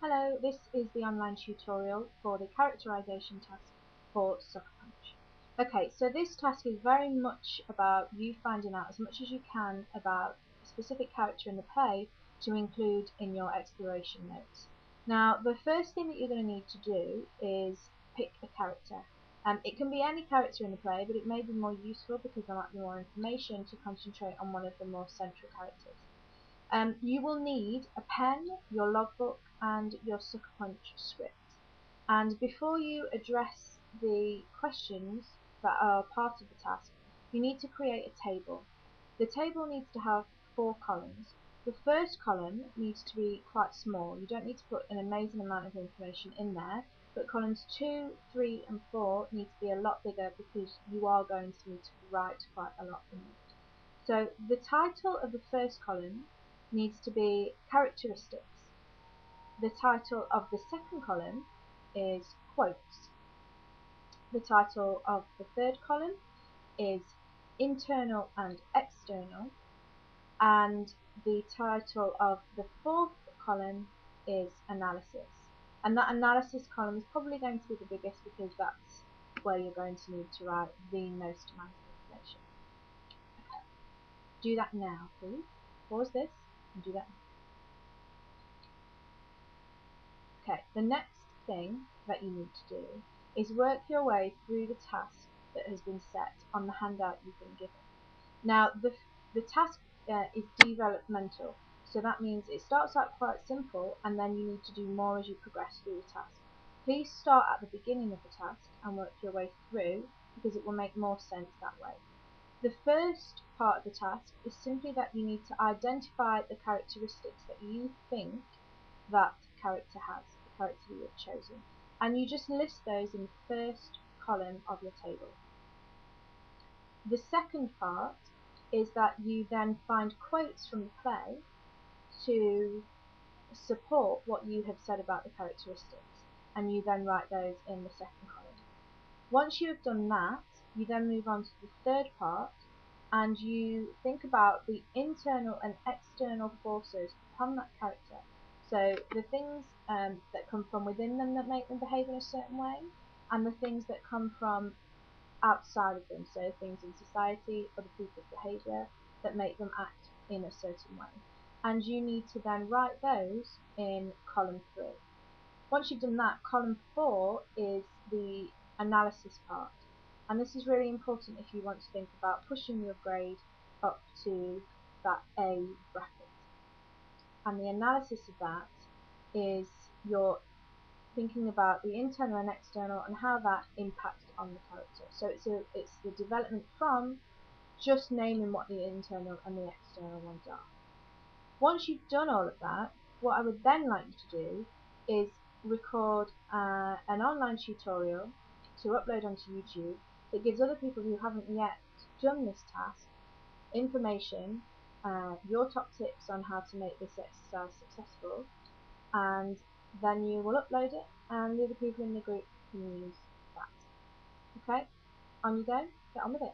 Hello, this is the online tutorial for the characterization task for Sucker Punch. Okay, so this task is very much about you finding out as much as you can about a specific character in the play to include in your exploration notes. Now, the first thing that you're going to need to do is pick a character. It can be any character in the play, but it may be more useful because there might be more information to concentrate on one of the more central characters. You will need a pen, your logbook, and your Sucker Punch script. And before you address the questions that are part of the task, you need to create a table. The table needs to have 4 columns. The first column needs to be quite small. You don't need to put an amazing amount of information in there, but columns 2, 3, and 4 need to be a lot bigger because you are going to need to write quite a lot in it. So the title of the first column needs to be characteristics. The title of the second column is quotes. The title of the third column is internal and external, and the title of the fourth column is analysis. And that analysis column is probably going to be the biggest because that's where you're going to need to write the most amount of information. Okay. Do that now, please. Pause this and do that now. Okay, the next thing that you need to do is work your way through the task that has been set on the handout you've been given. Now, the task is developmental, so that means it starts out quite simple and then you need to do more as you progress through the task. Please start at the beginning of the task and work your way through because it will make more sense that way. The first part of the task is simply that you need to identify the characteristics that you think that character has, the character you have chosen, and you just list those in the first column of your table. The second part is that you then find quotes from the play to support what you have said about the characteristics, and you then write those in the second column. Once you have done that, you then move on to the third part and you think about the internal and external forces upon that character. So the things that come from within them that make them behave in a certain way, and the things that come from outside of them, so things in society, other people's behaviour that make them act in a certain way. And you need to then write those in column 3. Once you've done that, column 4 is the analysis part. And this is really important if you want to think about pushing your grade up to that A bracket. And the analysis of that is you're thinking about the internal and external and how that impacts on the character. So it's the development from just naming what the internal and the external ones are. Once you've done all of that, what I would then like you to do is record an online tutorial to upload onto YouTube that gives other people who haven't yet done this task information, your top tips on how to make this exercise successful, and then you will upload it and the other people in the group can use that. Okay, on you go, get on with it.